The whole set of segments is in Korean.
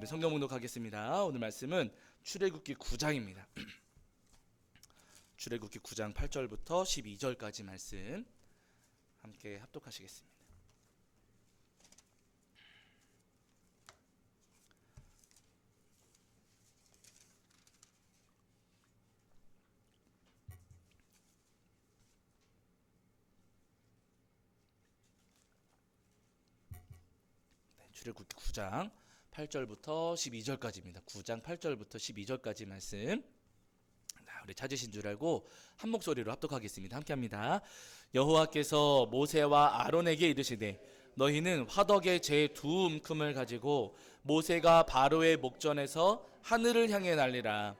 성경 묵독하겠습니다. 오늘 말씀은 출애굽기 9장입니다. 출애굽기 9장 8절부터 12절까지 말씀 함께 합독하시겠습니다. 출애굽기 9장 8절부터 12절까지입니다. 9장 8절부터 12절까지 말씀. 우리 찾으신 줄 알고 한 목소리로 합독하겠습니다. 함께합니다. 여호와께서 모세와 아론에게 이르시되 너희는 화덕의 제 두 움큼을 가지고 모세가 바로의 목전에서 하늘을 향해 날리라.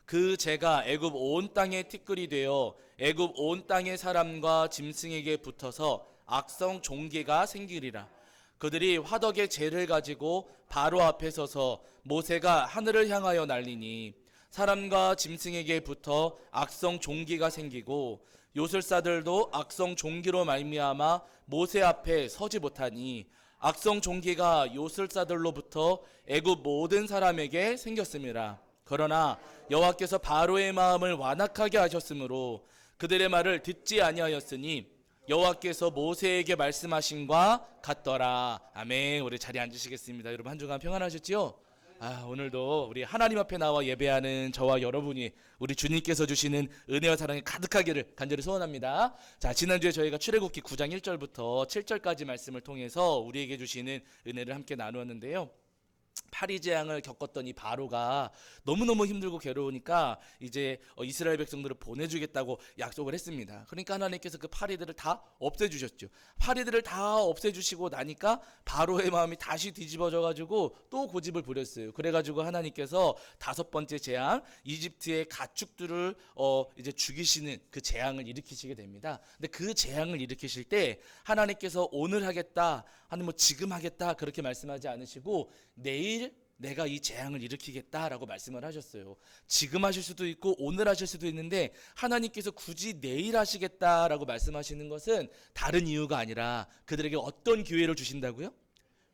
그 재가 애굽 온 땅에 티끌이 되어 애굽 온 땅의 사람과 짐승에게 붙어서 악성 종기가 생기리라. 그들이 화덕의 재를 가지고 바로 앞에 서서 모세가 하늘을 향하여 날리니 사람과 짐승에게 붙어 악성 종기가 생기고 요술사들도 악성 종기로 말미암아 모세 앞에 서지 못하니 악성 종기가 요술사들로부터 애굽 모든 사람에게 생겼음이라. 그러나 여호와께서 바로의 마음을 완악하게 하셨으므로 그들의 말을 듣지 아니하였으니 여호와께서 모세에게 말씀하신과 같더라. 아멘. 우리 자리에 앉으시겠습니다. 여러분 한 주간 평안하셨지요? 오늘도 우리 하나님 앞에 나와 예배하는 저와 여러분이 우리 주님께서 주시는 은혜와 사랑이 가득하기를 간절히 소원합니다. 자, 지난주에 저희가 출애굽기 9장 1절부터 7절까지 말씀을 통해서 우리에게 주시는 은혜를 함께 나누었는데요. 파리 재앙을 겪었던 이 바로가 너무너무 힘들고 괴로우니까 이제 이스라엘 백성들을 보내주겠다고 약속을 했습니다. 그러니까 하나님께서 그 파리들을 다 없애주셨죠. 파리들을 다 없애주시고 나니까 바로의 마음이 다시 뒤집어져 가지고 또 고집을 부렸어요. 그래가지고 하나님께서 다섯 번째 재앙, 이집트의 가축들을 이제 죽이시는 그 재앙을 일으키시게 됩니다. 근데 그 재앙을 일으키실 때 하나님께서 오늘 하겠다, 아니 뭐 지금 하겠다 그렇게 말씀하지 않으시고 내일 내가 이 재앙을 일으키겠다라고 말씀을 하셨어요. 지금 하실 수도 있고 오늘 하실 수도 있는데 하나님께서 굳이 내일 하시겠다라고 말씀하시는 것은 다른 이유가 아니라 그들에게 어떤 기회를 주신다고요?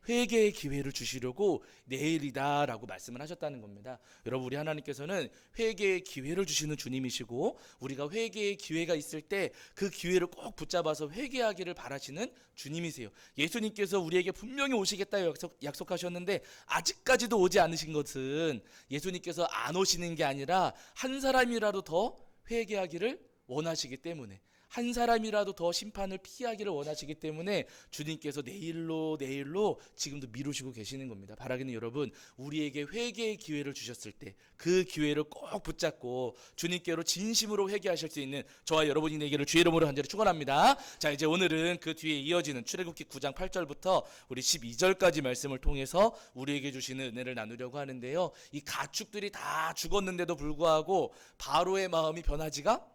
회개의 기회를 주시려고 내일이다 라고 말씀을 하셨다는 겁니다. 여러분, 우리 하나님께서는 회개의 기회를 주시는 주님이시고 우리가 회개의 기회가 있을 때 그 기회를 꼭 붙잡아서 회개하기를 바라시는 주님이세요. 예수님께서 우리에게 분명히 오시겠다 약속하셨는데 아직까지도 오지 않으신 것은 예수님께서 안 오시는 게 아니라 한 사람이라도 더 회개하기를 원하시기 때문에, 한 사람이라도 더 심판을 피하기를 원하시기 때문에 주님께서 내일로 지금도 미루시고 계시는 겁니다. 바라기는 여러분, 우리에게 회개의 기회를 주셨을 때 그 기회를 꼭 붙잡고 주님께로 진심으로 회개하실 수 있는 저와 여러분이 되기를 주의 이름으로 간절히 축원합니다. 자, 이제 오늘은 그 뒤에 이어지는 출애굽기 9장 8절부터 우리 12절까지 말씀을 통해서 우리에게 주시는 은혜를 나누려고 하는데요. 이 가축들이 다 죽었는데도 불구하고 바로의 마음이 변하지가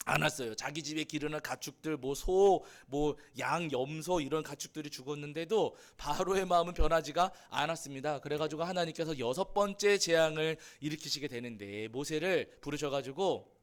않았어요. 자기 집에 기르는 가축들, 소, 양, 염소 이런 가축들이 죽었는데도 바로의 마음은 변하지가 않았습니다. 그래가지고 하나님께서 여섯 번째 재앙을 일으키시게 되는데 모세를 부르셔가지고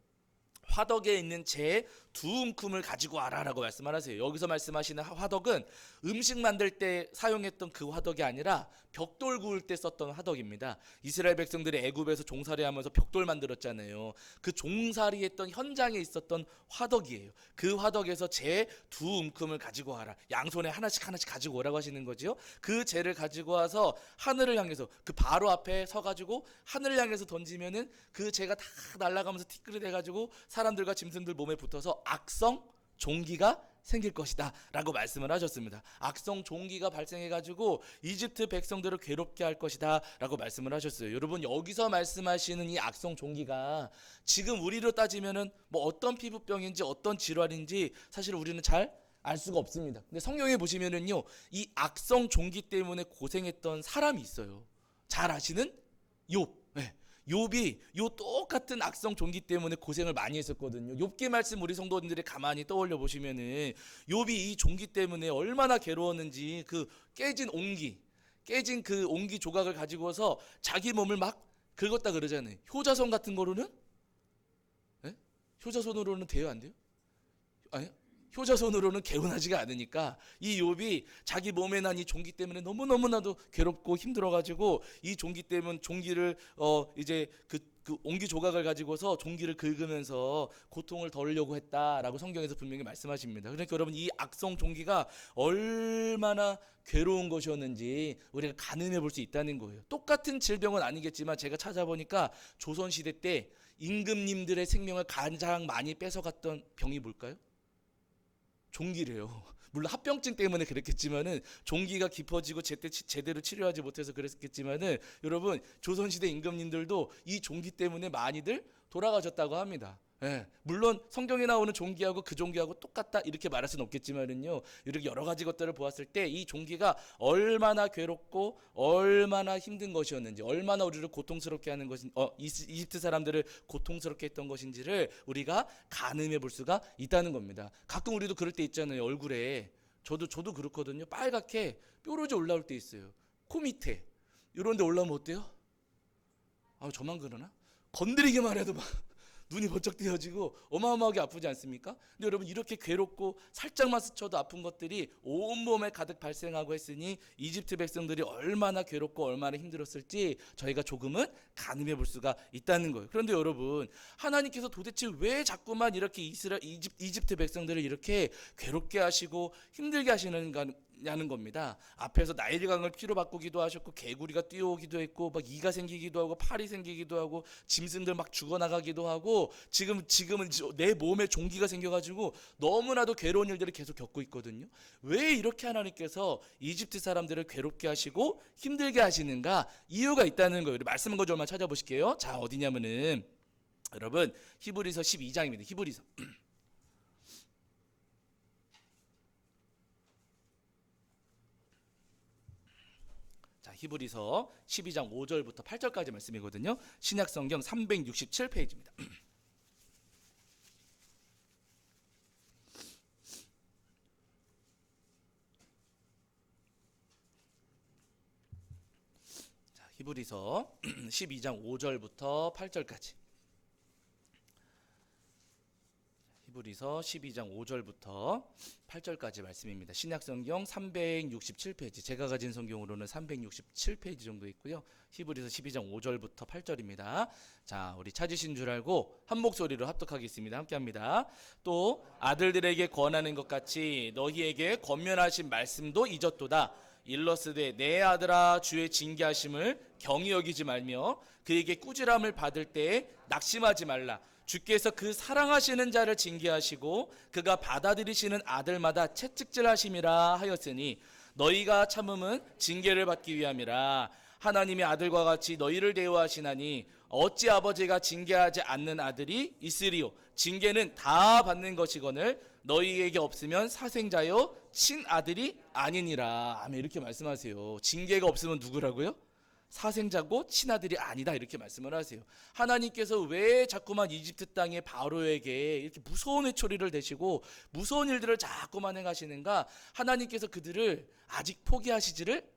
화덕에 있는 재 두 움큼을 가지고 와라라고 말씀하세요. 여기서 말씀하시는 화덕은 음식 만들 때 사용했던 그 화덕이 아니라 벽돌 구울 때 썼던 화덕입니다. 이스라엘 백성들이 애굽에서 종살이 하면서 벽돌 만들었잖아요. 그 종살이 했던 현장에 있었던 화덕이에요. 그 화덕에서 재 두 움큼을 가지고 와라. 양손에 하나씩 가지고 오라고 하시는 거죠. 그 재를 가지고 와서 하늘을 향해서 그 바로 앞에 서가지고 하늘을 향해서 던지면은 그 재가 다 날아가면서 티끌이 돼가지고 사람들과 짐승들 몸에 붙어서 악성 종기가 생길 것이다 라고 말씀을 하셨습니다. 악성 종기가 발생해가지고 이집트 백성들을 괴롭게 할 것이다 라고 말씀을 하셨어요. 여러분, 여기서 말씀하시는 이 악성 종기가 지금 우리로 따지면은 어떤 피부병인지 어떤 질환인지 사실 우리는 잘 알 수가 없습니다. 근데 성경에 보시면은요, 이 악성 종기 때문에 고생했던 사람이 있어요. 잘 아시는 욥. 욥이 요 똑같은 악성 종기 때문에 고생을 많이 했었거든요. 욥기 말씀 우리 성도님들이 가만히 떠올려 보시면은 욥이 이 종기 때문에 얼마나 괴로웠는지, 그 깨진 그 옹기 조각을 가지고서 자기 몸을 막 긁었다 그러잖아요. 효자손 같은 거로는? 효자손으로는 돼요, 안 돼요? 아니요? 효자손으로는 개운하지가 않으니까 이 욥이 자기 몸에 난 이 종기 때문에 너무너무나도 괴롭고 힘들어가지고 이 종기 때문에 종기를 이제 그 옹기 조각을 가지고서 종기를 긁으면서 고통을 덜려고 했다라고 성경에서 분명히 말씀하십니다. 그러니까 여러분 이 악성 종기가 얼마나 괴로운 것이었는지 우리가 가늠해 볼 수 있다는 거예요. 똑같은 질병은 아니겠지만 제가 찾아보니까 조선시대 때 임금님들의 생명을 가장 많이 뺏어갔던 병이 뭘까요? 종기래요. 물론 합병증 때문에 그랬겠지만은 종기가 깊어지고 제대로 치료하지 못해서 그랬겠지만은 여러분 조선시대 임금님들도 이 종기 때문에 많이들 돌아가셨다고 합니다. 예, 물론 성경에 나오는 종기하고 그 종기하고 똑같다 이렇게 말할 수는 없겠지만은요, 이렇게 여러 가지 것들을 보았을 때 이 종기가 얼마나 괴롭고 얼마나 힘든 것이었는지, 얼마나 우리를 고통스럽게 하는 것인, 이집트 사람들을 고통스럽게 했던 것인지를 우리가 가늠해 볼 수가 있다는 겁니다. 가끔 우리도 그럴 때 있잖아요. 얼굴에 저도 그렇거든요. 빨갛게 뾰루지 올라올 때 있어요. 코 밑에 이런 데 올라오면 어때요? 아, 저만 그러나? 건드리기만 해도 막 눈이 번쩍 띄어지고 어마어마하게 아프지 않습니까? 근데 여러분 이렇게 괴롭고 살짝만 스쳐도 아픈 것들이 온몸에 가득 발생하고 했으니 이집트 백성들이 얼마나 괴롭고 얼마나 힘들었을지 저희가 조금은 가늠해 볼 수가 있다는 거예요. 그런데 여러분 하나님께서 도대체 왜 자꾸만 이렇게 이집트 백성들을 이렇게 괴롭게 하시고 힘들게 하시는가 냐는 겁니다. 앞에서 나일강을 피로 바꾸기도 하셨고 개구리가 뛰어오기도 했고 막 이가 생기기도 하고 팔이 생기기도 하고 짐승들 막 죽어나가기도 하고 지금은 내 몸에 종기가 생겨가지고 너무나도 괴로운 일들을 계속 겪고 있거든요. 왜 이렇게 하나님께서 이집트 사람들을 괴롭게 하시고 힘들게 하시는가? 이유가 있다는 거예요. 말씀 한 구절만 찾아보실게요. 자, 어디냐면은 여러분 히브리서 12장입니다. 히브리서 히브리서 12장 5절부터 8절까지 말씀이거든요. 신약성경 367페이지입니다. 자, 히브리서 12장 5절부터 8절까지. 히브리서 12장 5절부터 8절까지 말씀입니다. 신약성경 367페이지, 제가 가진 성경으로는 367페이지 정도 있고요. 히브리서 12장 5절부터 8절입니다. 자, 우리 찾으신 줄 알고 한 목소리로 합독하겠습니다. 함께합니다. 또 아들들에게 권하는 것 같이 너희에게 권면하신 말씀도 잊었도다. 일러스되 내 아들아 주의 징계하심을 경히 여기지 말며 그에게 꾸지람을 받을 때에 낙심하지 말라. 주께서 그 사랑하시는 자를 징계하시고 그가 받아들이시는 아들마다 채찍질하심이라 하였으니 너희가 참음은 징계를 받기 위함이라. 하나님의 아들과 같이 너희를 대우하시나니 어찌 아버지가 징계하지 않는 아들이 있으리요. 징계는 다 받는 것이거늘 너희에게 없으면 사생자요 친아들이 아니니라. 아멘. 이렇게 말씀하세요. 징계가 없으면 누구라고요? 사생자고 친아들이 아니다 이렇게 말씀을 하세요. 하나님께서 왜 자꾸만 이집트 땅의 바로에게 이렇게 무서운 회초리를 대시고 무서운 일들을 자꾸만 행하시는가? 하나님께서 그들을 아직 포기하시지를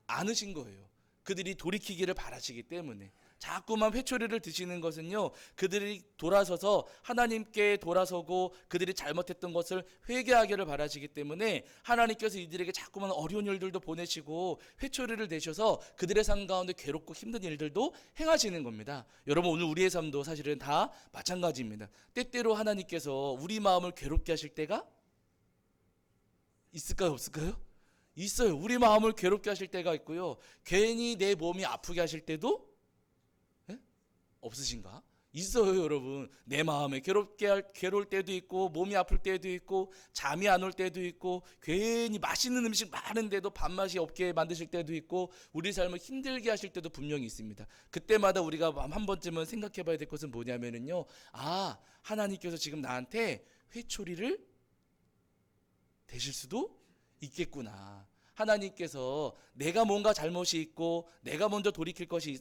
않으신 거예요. 그들이 돌이키기를 바라시기 때문에. 자꾸만 회초리를 드시는 것은요, 그들이 돌아서서 하나님께 돌아서고 그들이 잘못했던 것을 회개하기를 바라시기 때문에 하나님께서 이들에게 자꾸만 어려운 일들도 보내시고 회초리를 대셔서 그들의 삶 가운데 괴롭고 힘든 일들도 행하시는 겁니다. 여러분 오늘 우리의 삶도 사실은 다 마찬가지입니다. 때때로 하나님께서 우리 마음을 괴롭게 하실 때가 있을까요, 없을까요? 있어요. 우리 마음을 괴롭게 하실 때가 있고요, 괜히 내 몸이 아프게 하실 때도 없으신가? 있어요, 여러분. 내 마음에 괴로울 때도 있고 몸이 아플 때도 있고 잠이 안 올 때도 있고 괜히 맛있는 음식 많은데도 밥맛이 없게 만드실 때도 있고 우리 삶을 힘들게 하실 때도 분명히 있습니다. 그때마다 우리가 한 번쯤은 생각해 봐야 될 것은 뭐냐면요, 아, 하나님께서 지금 나한테 회초리를 대실 수도 있겠구나. 하나님께서 내가 뭔가 잘못이 있고 내가 먼저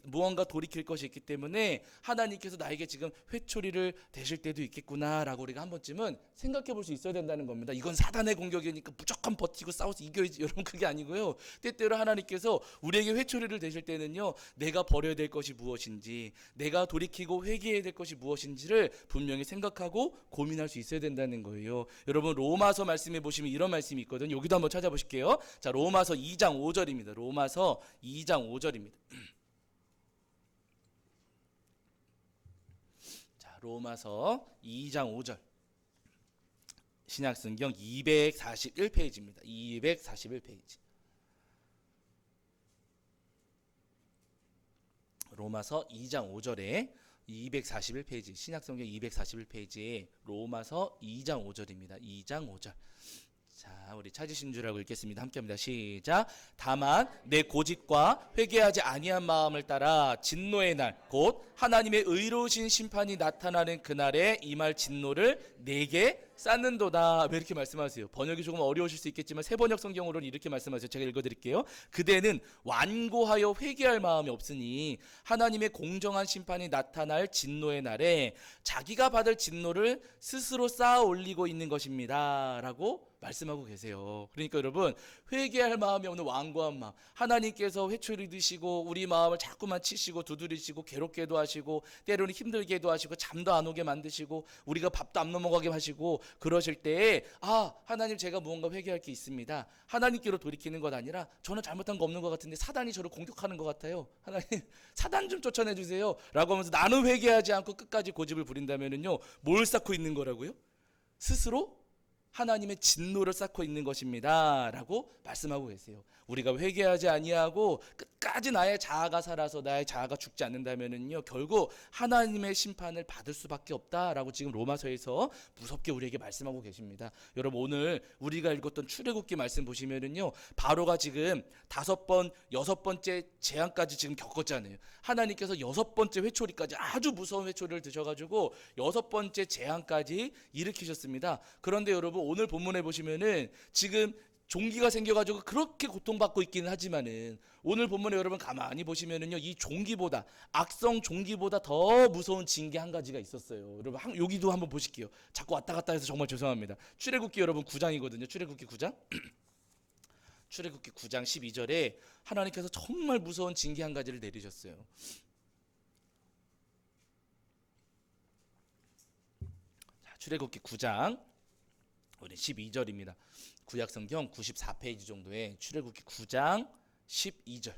무언가 돌이킬 것이 있기 때문에 하나님께서 나에게 지금 회초리를 대실 때도 있겠구나라고 우리가 한 번쯤은 생각해 볼 수 있어야 된다는 겁니다. 이건 사단의 공격이니까 무조건 버티고 싸워서 이겨야지, 여러분, 그게 아니고요. 때때로 하나님께서 우리에게 회초리를 대실 때는요, 내가 버려야 될 것이 무엇인지, 내가 돌이키고 회개해야 될 것이 무엇인지를 분명히 생각하고 고민할 수 있어야 된다는 거예요. 여러분, 로마서 말씀에 보시면 이런 말씀이 있거든요. 여기도 한번 찾아보실게요. 자, 로마서 2장 5절입니다. 로마서 2장 5절입니다. 자, 로마서 2장 5절. 신약성경 241페이지입니다. 241페이지. 로마서 2장 5절에 241페이지, 신약성경 241페이지에 로마서 2장 5절입니다. 2장 5절. 자, 우리 찾으신 줄 알고 읽겠습니다. 함께합니다. 시작. 다만 내 고집과 회개하지 아니한 마음을 따라 진노의 날, 곧 하나님의 의로우신 심판이 나타나는 그날에 임할 진노를 내게 쌓는도다. 왜 이렇게 말씀하세요? 번역이 조금 어려우실 수 있겠지만 새 번역 성경으로는 이렇게 말씀하세요. 제가 읽어드릴게요. 그대는 완고하여 회개할 마음이 없으니 하나님의 공정한 심판이 나타날 진노의 날에 자기가 받을 진노를 스스로 쌓아 올리고 있는 것입니다 라고 말씀하고 계세요. 그러니까 여러분, 회개할 마음이 없는 완고한 마음, 하나님께서 회초리 드시고 우리 마음을 자꾸만 치시고 두드리시고 괴롭게도 하시고 때로는 힘들게도 하시고 잠도 안 오게 만드시고 우리가 밥도 안 넘어가게 하시고 그러실 때에 하나님, 제가 무언가 회개할 게 있습니다. 하나님께로 돌이키는 것 아니라 저는 잘못한 거 없는 것 같은데 사단이 저를 공격하는 것 같아요. 하나님, 사단 좀 쫓아내 주세요 라고 하면서 나는 회개하지 않고 끝까지 고집을 부린다면은요, 뭘 쌓고 있는 거라고요? 스스로 하나님의 진노를 쌓고 있는 것입니다 라고 말씀하고 계세요. 우리가 회개하지 아니하고 끝까지 나의 자아가 살아서 나의 자아가 죽지 않는다면은요, 결국 하나님의 심판을 받을 수밖에 없다라고 지금 로마서에서 무섭게 우리에게 말씀하고 계십니다. 여러분, 오늘 우리가 읽었던 출애굽기 말씀 보시면은요, 바로가 지금 5번, 6번째 재앙까지 지금 겪었잖아요. 하나님께서 6번째 회초리까지, 아주 무서운 회초리를 드셔가지고 6번째 재앙까지 일으키셨습니다. 그런데 여러분, 오늘 본문에 보시면은 지금 종기가 생겨가지고 그렇게 고통받고 있기는 하지만은 오늘 본문에 여러분 가만히 보시면은요, 이 종기보다, 악성 종기보다 더 무서운 징계 한 가지가 있었어요. 여러분, 여기도 한번 보실게요. 자꾸 왔다 갔다 해서 정말 죄송합니다. 출애굽기 여러분 9장이거든요. 출애굽기 9장. 출애굽기 9장 12절에 하나님께서 정말 무서운 징계 한 가지를 내리셨어요. 자, 출애굽기 9장 우리 12절입니다. 구약성경 94페이지 정도에 출애굽기 9장 12절.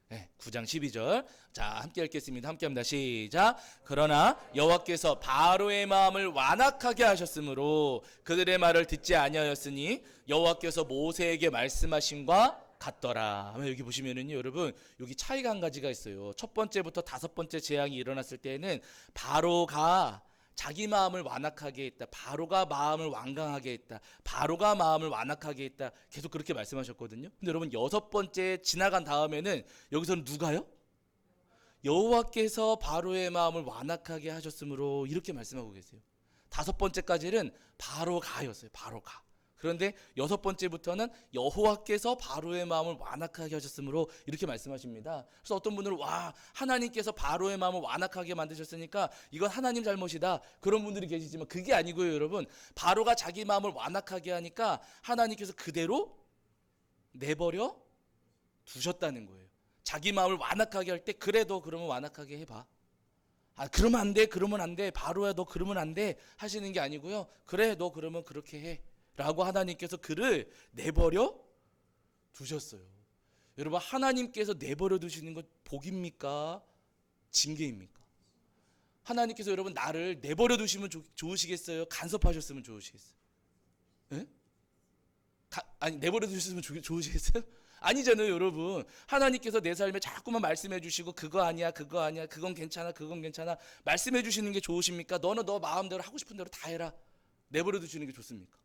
네, 9장 12절. 자, 함께 읽겠습니다. 함께 합니다. 시작. 그러나 여호와께서 바로의 마음을 완악하게 하셨으므로 그들의 말을 듣지 아니하였으니 여호와께서 모세에게 말씀하심과 같더라. 여기 보시면은요, 여러분, 여기 차이가 한 가지가 있어요. 첫 번째부터 5번째 재앙이 일어났을 때는 바로가 자기 마음을 완악하게 했다. 바로가 마음을 완강하게 했다. 바로가 마음을 완악하게 했다. 계속 그렇게 말씀하셨거든요. 근데 여러분, 6번째 지나간 다음에는 여기서는 누가요? 여호와께서 바로의 마음을 완악하게 하셨으므로 이렇게 말씀하고 계세요. 5번째까지는 바로가였어요. 바로가. 그런데 6번째부터는 여호와께서 바로의 마음을 완악하게 하셨으므로 이렇게 말씀하십니다. 그래서 어떤 분들은 하나님께서 바로의 마음을 완악하게 만드셨으니까 이건 하나님 잘못이다, 그런 분들이 계시지만 그게 아니고요. 여러분, 바로가 자기 마음을 완악하게 하니까 하나님께서 그대로 내버려 두셨다는 거예요. 자기 마음을 완악하게 할 때, 그래 너 그러면 완악하게 해봐, 그러면 안 돼, 그러면 안 돼, 바로야 너 그러면 안 돼 하시는 게 아니고요. 그래 너 그러면 그렇게 해 라고 하나님께서 그를 내버려 두셨어요. 여러분, 하나님께서 내버려 두시는 건 복입니까? 징계입니까? 하나님께서 여러분 나를 내버려 두시면 좋으시겠어요? 간섭하셨으면 좋으시겠어요? 네? 아니, 내버려 두셨으면 좋으시겠어요? 아니잖아요. 여러분, 하나님께서 내 삶에 자꾸만 말씀해 주시고 그거 아니야, 그거 아니야, 그건 괜찮아, 그건 괜찮아 말씀해 주시는 게 좋으십니까? 너는 너 마음대로 하고 싶은 대로 다 해라, 내버려 두시는 게 좋습니까?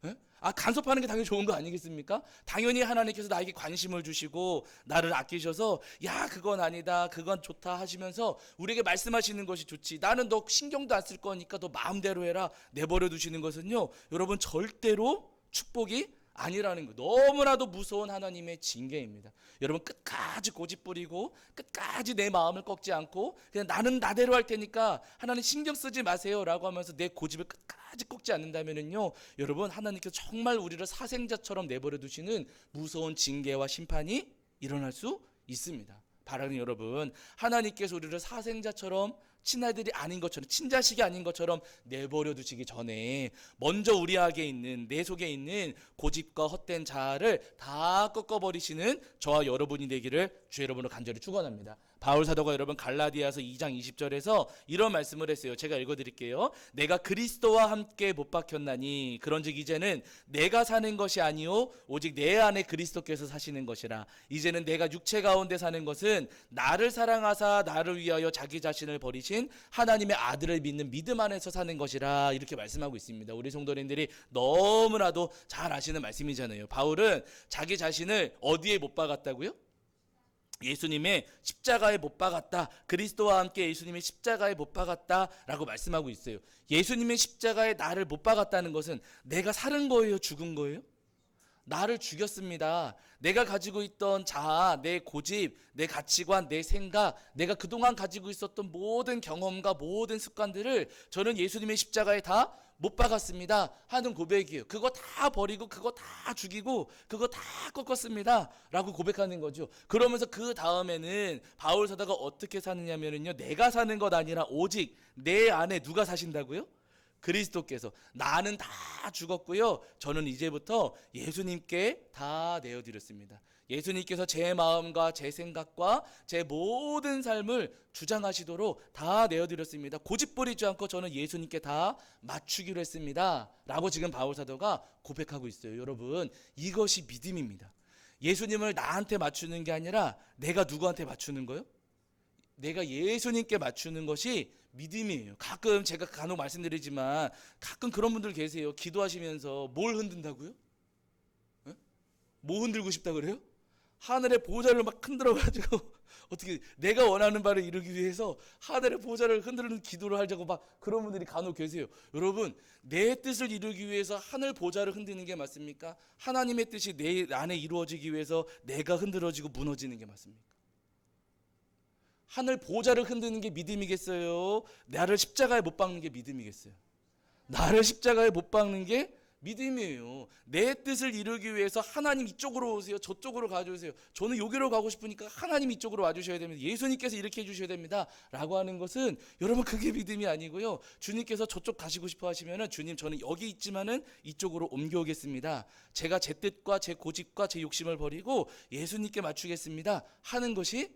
예? 간섭하는 게 당연히 좋은 거 아니겠습니까? 당연히 하나님께서 나에게 관심을 주시고 나를 아끼셔서 야 그건 아니다, 그건 좋다 하시면서 우리에게 말씀하시는 것이 좋지, 나는 너 신경도 안 쓸 거니까 너 마음대로 해라 내버려 두시는 것은요, 여러분 절대로 축복이 아니라는 거. 너무나도 무서운 하나님의 징계입니다. 여러분 끝까지 고집 부리고 끝까지 내 마음을 꺾지 않고 그냥 나는 나대로 할 테니까 하나님 신경 쓰지 마세요라고 하면서 내 고집을 끝까지 꺾지 않는다면은요, 여러분 하나님께서 정말 우리를 사생자처럼 내버려 두시는 무서운 징계와 심판이 일어날 수 있습니다. 바라는 여러분, 하나님께서 우리를 사생자처럼 친아들이 아닌 것처럼 친자식이 아닌 것처럼 내버려 두시기 전에 먼저 우리 안에 있는 내 속에 있는 고집과 헛된 자아를 다 꺾어버리시는 저와 여러분이 되기를 주 여러분을 간절히 축원합니다. 바울 사도가 여러분 갈라디아서 2장 20절에서 이런 말씀을 했어요. 제가 읽어드릴게요. 내가 그리스도와 함께 못 박혔나니 그런즉 이제는 내가 사는 것이 아니요 오직 내 안에 그리스도께서 사시는 것이라. 이제는 내가 육체 가운데 사는 것은 나를 사랑하사 나를 위하여 자기 자신을 버리신 하나님의 아들을 믿는 믿음 안에서 사는 것이라. 이렇게 말씀하고 있습니다. 우리 성도님들이 너무나도 잘 아시는 말씀이잖아요. 바울은 자기 자신을 어디에 못 박았다고요? 예수님의 십자가에 못 박았다. 그리스도와 함께 예수님의 십자가에 못 박았다라고 말씀하고 있어요. 예수님의 십자가에 나를 못 박았다는 것은 내가 살은 거예요, 죽은 거예요? 나를 죽였습니다. 내가 가지고 있던 자아, 내 고집, 내 가치관, 내 생각, 내가 그동안 가지고 있었던 모든 경험과 모든 습관들을 저는 예수님의 십자가에 다 못 박았습니다 하는 고백이에요. 그거 다 버리고 그거 다 죽이고 그거 다 꺾었습니다 라고 고백하는 거죠. 그러면서 그 다음에는 바울 사도가 어떻게 사느냐면요, 내가 사는 것 아니라 오직 내 안에 누가 사신다고요? 그리스도께서. 나는 다 죽었고요, 저는 이제부터 예수님께 다 내어드렸습니다. 예수님께서 제 마음과 제 생각과 제 모든 삶을 주장하시도록 다 내어드렸습니다. 고집 부리지 않고 저는 예수님께 다 맞추기로 했습니다 라고 지금 바울 사도가 고백하고 있어요. 여러분, 이것이 믿음입니다. 예수님을 나한테 맞추는 게 아니라 내가 누구한테 맞추는 거요? 내가 예수님께 맞추는 것이 믿음이에요. 가끔 제가 간혹 말씀드리지만 가끔 그런 분들 계세요. 기도하시면서 뭘 흔든다고요? 에? 뭐 흔들고 싶다 그래요? 하늘의 보좌를 막 흔들어가지고 어떻게 내가 원하는 바를 이루기 위해서 하늘의 보좌를 흔드는 기도를 하자고 막 그런 분들이 간혹 계세요. 여러분, 내 뜻을 이루기 위해서 하늘 보좌를 흔드는 게 맞습니까? 하나님의 뜻이 내 안에 이루어지기 위해서 내가 흔들어지고 무너지는 게 맞습니까? 하늘 보좌를 흔드는 게 믿음이겠어요? 나를 십자가에 못 박는 게 믿음이겠어요? 나를 십자가에 못 박는 게 믿음이에요. 내 뜻을 이루기 위해서 하나님 이쪽으로 오세요, 저쪽으로 가주세요. 저는 여기로 가고 싶으니까 하나님 이쪽으로 와주셔야 됩니다. 예수님께서 이렇게 해주셔야 됩니다 라고 하는 것은 여러분 그게 믿음이 아니고요, 주님께서 저쪽 가시고 싶어 하시면은 주님 저는 여기 있지만은 이쪽으로 옮겨오겠습니다. 제가 제 뜻과 제 고집과 제 욕심을 버리고 예수님께 맞추겠습니다 하는 것이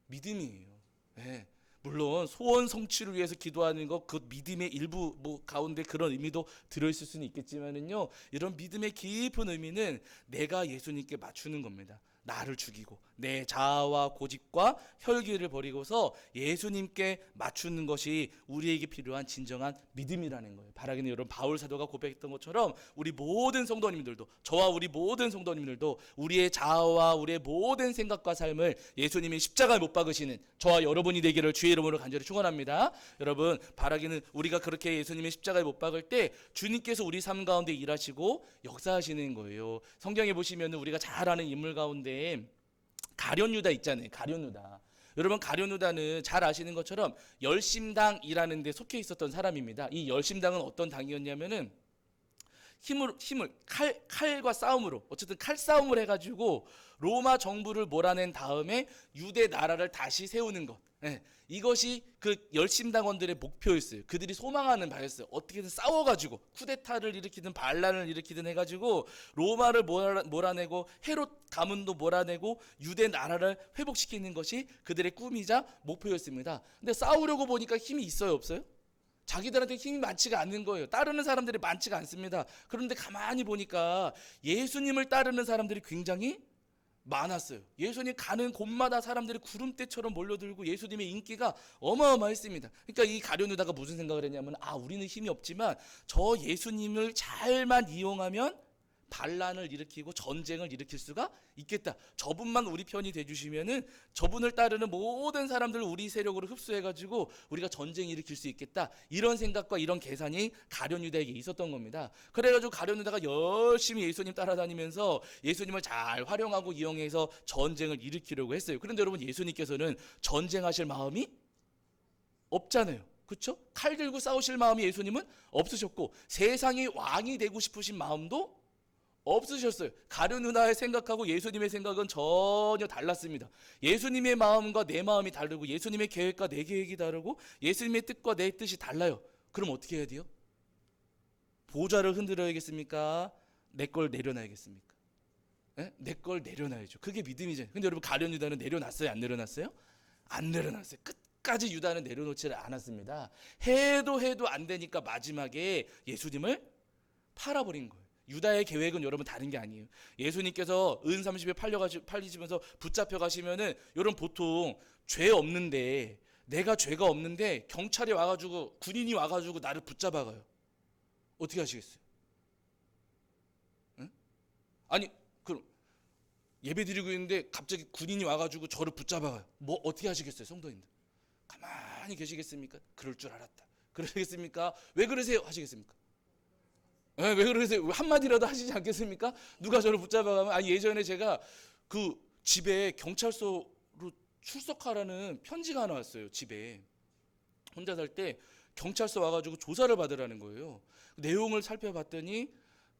믿음이에요. 네. 물론 소원 성취를 위해서 기도하는 것, 그 믿음의 일부 가운데 그런 의미도 들어있을 수는 있겠지만은요, 이런 믿음의 깊은 의미는 내가 예수님께 맞추는 겁니다. 나를 죽이고 내 자아와 고집과 혈기를 버리고서 예수님께 맞추는 것이 우리에게 필요한 진정한 믿음이라는 거예요. 바라기는 여러분, 바울 사도가 고백했던 것처럼 우리 모든 성도님들도, 저와 우리 모든 성도님들도 우리의 자아와 우리의 모든 생각과 삶을 예수님이 십자가에 못 박으시는 저와 여러분이 되기를 주의 이름으로 간절히 축원합니다. 여러분, 바라기는 우리가 그렇게 예수님의 십자가에 못 박을 때 주님께서 우리 삶 가운데 일하시고 역사하시는 거예요. 성경에 보시면 우리가 잘 아는 인물 가운데 가룟 유다 있잖아요. 가룟 유다. 여러분, 가룟 유다는 잘 아시는 것처럼 열심당이라는 데 속해 있었던 사람입니다. 이 열심당은 어떤 당이었냐면은 칼과 싸움으로, 어쨌든 칼싸움을 해가지고 로마 정부를 몰아낸 다음에 유대 나라를 다시 세우는 것, 이것이 그 열심당원들의 목표였어요. 그들이 소망하는 바였어요. 어떻게든 싸워가지고 쿠데타를 일으키든 반란을 일으키든 해가지고 로마를 몰아내고 헤롯 가문도 몰아내고 유대 나라를 회복시키는 것이 그들의 꿈이자 목표였습니다. 근데 싸우려고 보니까 힘이 있어요, 없어요? 자기들한테 힘이 많지가 않는 거예요. 따르는 사람들이 많지가 않습니다. 그런데 가만히 보니까 예수님을 따르는 사람들이 굉장히 많았어요. 예수님 가는 곳마다 사람들이 구름대처럼 몰려들고 예수님의 인기가 어마어마했습니다. 그러니까 이 가룟 유다가 무슨 생각을 했냐면, 우리는 힘이 없지만 저 예수님을 잘만 이용하면 반란을 일으키고 전쟁을 일으킬 수가 있겠다. 저분만 우리 편이 돼주시면은 저분을 따르는 모든 사람들을 우리 세력으로 흡수해가지고 우리가 전쟁 일으킬 수 있겠다. 이런 생각과 이런 계산이 가룟 유다에게 있었던 겁니다. 그래가지고 가룟 유다가 열심히 예수님 따라다니면서 예수님을 잘 활용하고 이용해서 전쟁을 일으키려고 했어요. 그런데 여러분, 예수님께서는 전쟁하실 마음이 없잖아요. 그렇죠? 칼 들고 싸우실 마음이 예수님은 없으셨고, 세상의 왕이 되고 싶으신 마음도 없으셨어요. 가룟 유다의 생각하고 예수님의 생각은 전혀 달랐습니다. 예수님의 마음과 내 마음이 다르고, 예수님의 계획과 내 계획이 다르고, 예수님의 뜻과 내 뜻이 달라요. 그럼 어떻게 해야 돼요? 보좌를 흔들어야겠습니까? 내 걸 내려놔야겠습니까? 내 걸 내려놔야죠. 그게 믿음이죠. 근데 여러분, 가룟 유다는 내려놨어요? 안 내려놨어요? 안 내려놨어요. 끝까지 유다는 내려놓지를 않았습니다. 해도 안 되니까 마지막에 예수님을 팔아버린 거예요. 유다의 계획은 여러분 다른 게 아니에요. 예수님께서 은 30에 팔리시면서 붙잡혀 가시면은, 여러분 보통 죄 없는데, 내가 죄가 없는데 경찰이 와가지고, 군인이 와가지고 나를 붙잡아가요. 어떻게 하시겠어요? 응? 아니, 그럼 예배 드리고 있는데 갑자기 군인이 와가지고 저를 붙잡아가요. 뭐 어떻게 하시겠어요, 성도님들? 가만히 계시겠습니까? 그럴 줄 알았다. 그러시겠습니까? 왜 그러세요? 하시겠습니까? 왜 그러세요? 한마디라도 하시지 않겠습니까? 누가 저를 붙잡아가면, 예전에 제가 그 집에 경찰서로 출석하라는 편지가 하나 왔어요. 집에 혼자 살 때 경찰서 와가지고 조사를 받으라는 거예요. 내용을 살펴봤더니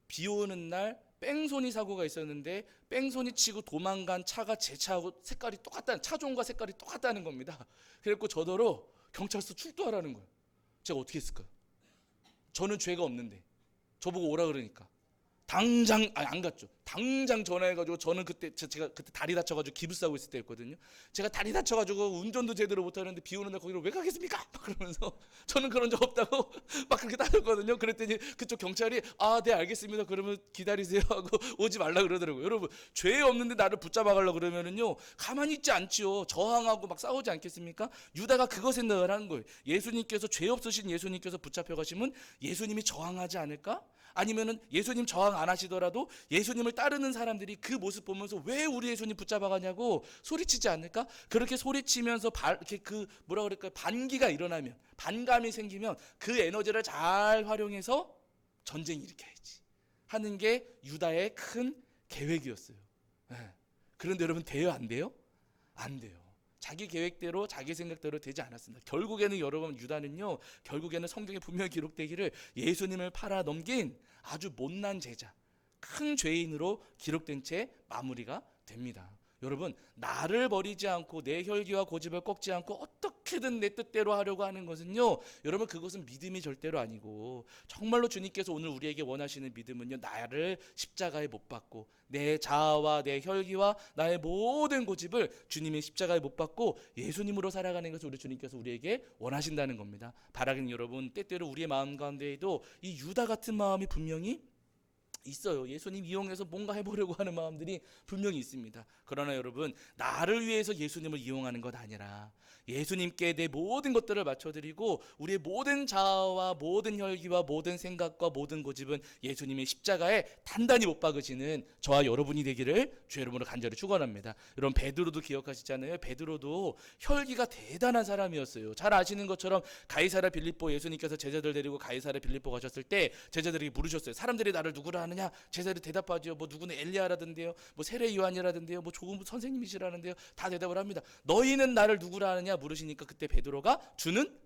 비 오는 날 뺑소니 사고가 있었는데, 뺑소니 치고 도망간 차가 제 차하고 색깔이 똑같다는, 차종과 색깔이 똑같다는 겁니다. 그래갖고 저더러 경찰서 출두하라는 거예요. 제가 어떻게 했을까요? 저는 죄가 없는데 저보고 오라 그러니까 당장, 안 갔죠. 당장 전화해가지고, 저는 제가 그때 다리 다쳐가지고 기부 싸고 있을 때였거든요. 제가 다리 다쳐가지고 운전도 제대로 못하는데 비 오는 날 거기로 왜 가겠습니까? 막 그러면서, 저는 그런 적 없다고 막 그렇게 따졌거든요. 그랬더니 그쪽 경찰이 네 알겠습니다, 그러면 기다리세요 하고 오지 말라 그러더라고요. 여러분, 죄 없는데 나를 붙잡아 가려고 그러면은요, 가만히 있지 않지요. 저항하고 막 싸우지 않겠습니까? 유다가 그거 생각을 하는 거예요. 예수님께서, 죄 없으신 예수님께서 붙잡혀 가시면 예수님이 저항하지 않을까? 아니면은 예수님 저항 안 하시더라도 예수님을 따르는 사람들이 그 모습 보면서 왜 우리 예수님 붙잡아가냐고 소리치지 않을까? 그렇게 소리치면서 이렇게 뭐라 그럴까요? 반기가 일어나면, 반감이 생기면 그 에너지를 잘 활용해서 전쟁 일으켜야지 하는 게 유다의 큰 계획이었어요. 그런데 여러분, 돼요, 안 돼요? 안 돼요. 자기 계획대로, 자기 생각대로 되지 않았습니다. 결국에는 여러분, 유다는요, 결국에는 성경에 분명히 기록되기를 예수님을 팔아 넘긴 아주 못난 제자, 큰 죄인으로 기록된 채 마무리가 됩니다. 여러분, 나를 버리지 않고 내 혈기와 고집을 꺾지 않고 어떻게든 내 뜻대로 하려고 하는 것은요, 여러분, 그것은 믿음이 절대로 아니고, 정말로 주님께서 오늘 우리에게 원하시는 믿음은요, 나를 십자가에 못 박고 내 자아와 내 혈기와 나의 모든 고집을 주님의 십자가에 못 박고 예수님으로 살아가는 것을 우리 주님께서 우리에게 원하신다는 겁니다. 바라기는 여러분, 때때로 우리의 마음 가운데에도 이 유다 같은 마음이 분명히 있어요. 예수님 이용해서 뭔가 해보려고 하는 마음들이 분명히 있습니다. 그러나 여러분, 나를 위해서 예수님을 이용하는 것 아니라 예수님께 내 모든 것들을 맞춰드리고, 우리의 모든 자아와 모든 혈기와 모든 생각과 모든 고집은 예수님의 십자가에 단단히 못 박으시는 저와 여러분이 되기를 주 여러분으로 간절히 축원합니다. 여러분, 베드로도 기억하시잖아요. 베드로도 혈기가 대단한 사람이었어요. 잘 아시는 것처럼 가이사랴 빌립보, 예수님께서 제자들 데리고 가이사랴 빌립보 가셨을 때 제자들에게 물으셨어요. 사람들이 나를 누구라 하느냐? 제자들이 대답하죠. 뭐 누구는 엘리야라던데요, 뭐 세례 요한이라던데요, 뭐 조금 선생님이시라는데요. 다 대답을 합니다. 너희는 나를 누구라 하느냐 물으시니까, 그때 베드로가 주는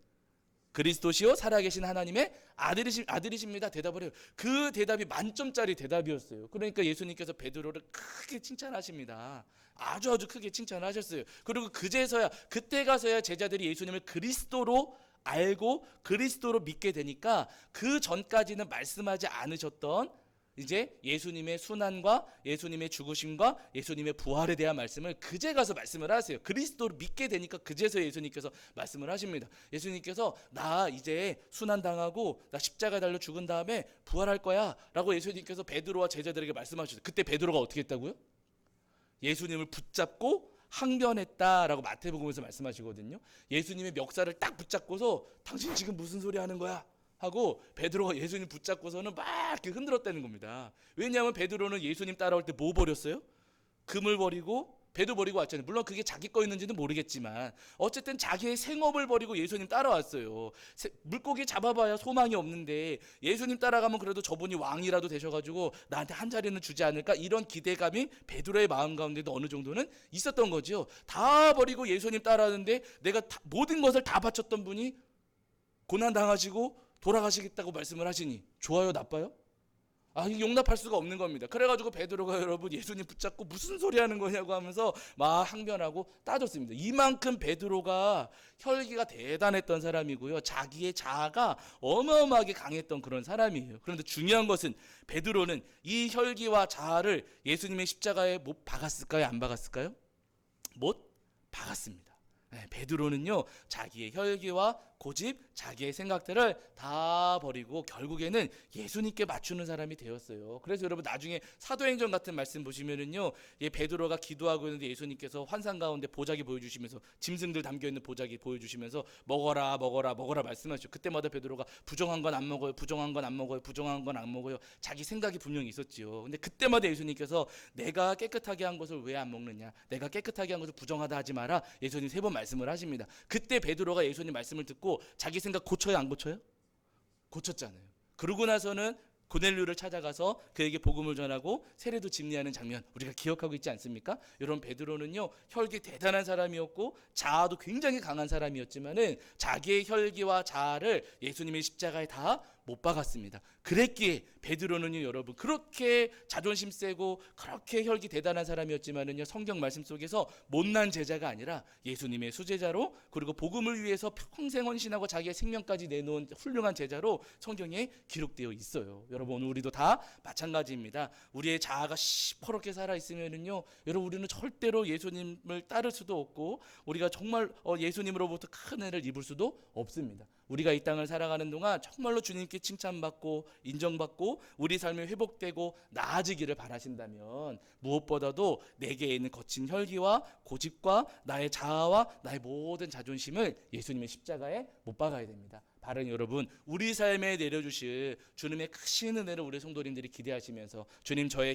그리스도시요 살아계신 하나님의 아들이십니다 대답을 해요. 그 대답이 만점짜리 대답이었어요. 그러니까 예수님께서 베드로를 크게 칭찬하십니다. 아주 크게 칭찬하셨어요. 그리고 그때 가서야 제자들이 예수님을 그리스도로 알고 그리스도로 믿게 되니까, 그 전까지는 말씀하지 않으셨던 이제 예수님의 순환과 예수님의 죽으심과 예수님의 부활에 대한 말씀을 그제 가서 말씀을 하세요. 그리스도를 믿게 되니까 그제서 예수님께서 말씀을 하십니다. 예수님께서 나 이제 순환당하고 나 십자가에 달려 죽은 다음에 부활할 거야 라고 예수님께서 베드로와 제자들에게 말씀하셨어요. 그때 베드로가 어떻게 했다고요? 예수님을 붙잡고 항변했다라고 마태복음에서 말씀하시거든요. 예수님의 멱살을 딱 붙잡고서 당신 지금 무슨 소리 하는 거야? 하고 베드로가 예수님 붙잡고서는 막 이렇게 흔들었다는 겁니다. 왜냐하면 베드로는 예수님 따라올 때 뭐 버렸어요? 금을 버리고 배도 버리고 왔잖아요. 물론 그게 자기 거였는지는 모르겠지만 어쨌든 자기의 생업을 버리고 예수님 따라왔어요. 물고기 잡아봐야 소망이 없는데 예수님 따라가면 그래도 저분이 왕이라도 되셔가지고 나한테 한 자리는 주지 않을까, 이런 기대감이 베드로의 마음 가운데도 어느 정도는 있었던 거죠. 다 버리고 예수님 따라하는데 내가 모든 것을 다 바쳤던 분이 고난 당하시고 돌아가시겠다고 말씀을 하시니 좋아요, 나빠요? 이게 용납할 수가 없는 겁니다. 그래가지고 베드로가 여러분 예수님 붙잡고 무슨 소리 하는 거냐고 하면서 막 항변하고 따졌습니다. 이만큼 베드로가 혈기가 대단했던 사람이고요. 자기의 자아가 어마어마하게 강했던 그런 사람이에요. 그런데 중요한 것은 베드로는 이 혈기와 자아를 예수님의 십자가에 못 박았을까요? 안 박았을까요? 못 박았습니다. 베드로는요, 자기의 혈기와 고집, 자기의 생각들을 다 버리고 결국에는 예수님께 맞추는 사람이 되었어요. 그래서 여러분 나중에 사도행전 같은 말씀 보시면은요, 베드로가 기도하고 있는데 예수님께서 환상 가운데 보자기 보여주시면서, 짐승들 담겨 있는 보자기 보여주시면서 먹어라 먹어라 먹어라 말씀하시죠. 그때마다 베드로가 부정한 건 안 먹어요, 부정한 건 안 먹어요, 부정한 건 안 먹어요. 자기 생각이 분명히 있었지요. 근데 그때마다 예수님께서 내가 깨끗하게 한 것을 왜 안 먹느냐, 내가 깨끗하게 한 것을 부정하다 하지 마라, 예수님 3번 말씀을 하십니다. 그때 베드로가 예수님 말씀을 듣고 자기 생각 고쳐요, 안 고쳐요? 고쳤잖아요. 그러고 나서는 고넬료를 찾아가서 그에게 복음을 전하고 세례도 집리하는 장면 우리가 기억하고 있지 않습니까? 여러분, 베드로는요, 혈기 대단한 사람이었고 자아도 굉장히 강한 사람이었지만은 자기의 혈기와 자아를 예수님의 십자가에 다 못 박았습니다. 그랬기에 베드로는요, 여러분, 그렇게 자존심 세고 그렇게 혈기 대단한 사람이었지만은요, 성경 말씀 속에서 못난 제자가 아니라 예수님의 수제자로, 그리고 복음을 위해서 평생 헌신하고 자기의 생명까지 내놓은 훌륭한 제자로 성경에 기록되어 있어요. 여러분, 오늘 우리도 다 마찬가지입니다. 우리의 자아가 시퍼렇게 살아 있으면은요, 여러분, 우리는 절대로 예수님을 따를 수도 없고 우리가 정말 예수님으로부터 큰 은혜를 입을 수도 없습니다. 우리가 이 땅을 살아가는 동안 정말로 주님께 칭찬받고 인정받고 우리 삶이 회복되고 나아지기를 바라신다면 무엇보다도 내게 있는 거친 혈기와 고집과 나의 자아와 나의 모든 자존심을 예수님의 십자가에 못 박아야 됩니다. 바른 여러분, 우리 삶에 내려주실 주님의 크신 은혜를 우리 성도님들이 기대하시면서 주님, 저의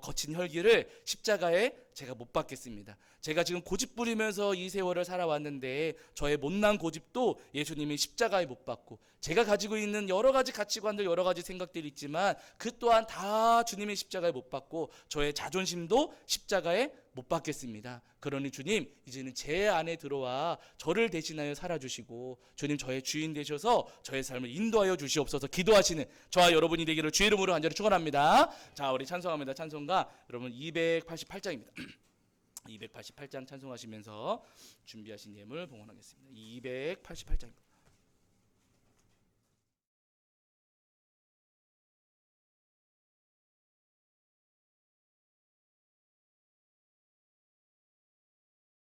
거친 혈기를 십자가에 제가 못 박겠습니다. 제가 지금 고집 부리면서 이 세월을 살아왔는데 저의 못난 고집도 예수님이 십자가에 못 박고, 제가 가지고 있는 여러 가지 가치관들, 여러 가지 생각들이 있지만 그 또한 다 주님의 십자가에 못 박고 저의 자존심도 십자가에 못 박겠습니다. 그러니 주님, 이제는 제 안에 들어와 저를 대신하여 살아주시고 주님, 저의 주인 되셔서 저의 삶을 인도하여 주시옵소서 기도하시는 저와 여러분이 되기를 주의 이름으로 간절히 축원합니다. 자, 우리 찬송합니다. 찬송가 여러분 288장입니다. 288장 찬송하시면서 준비하신 예물 봉헌하겠습니다. 288장입니다.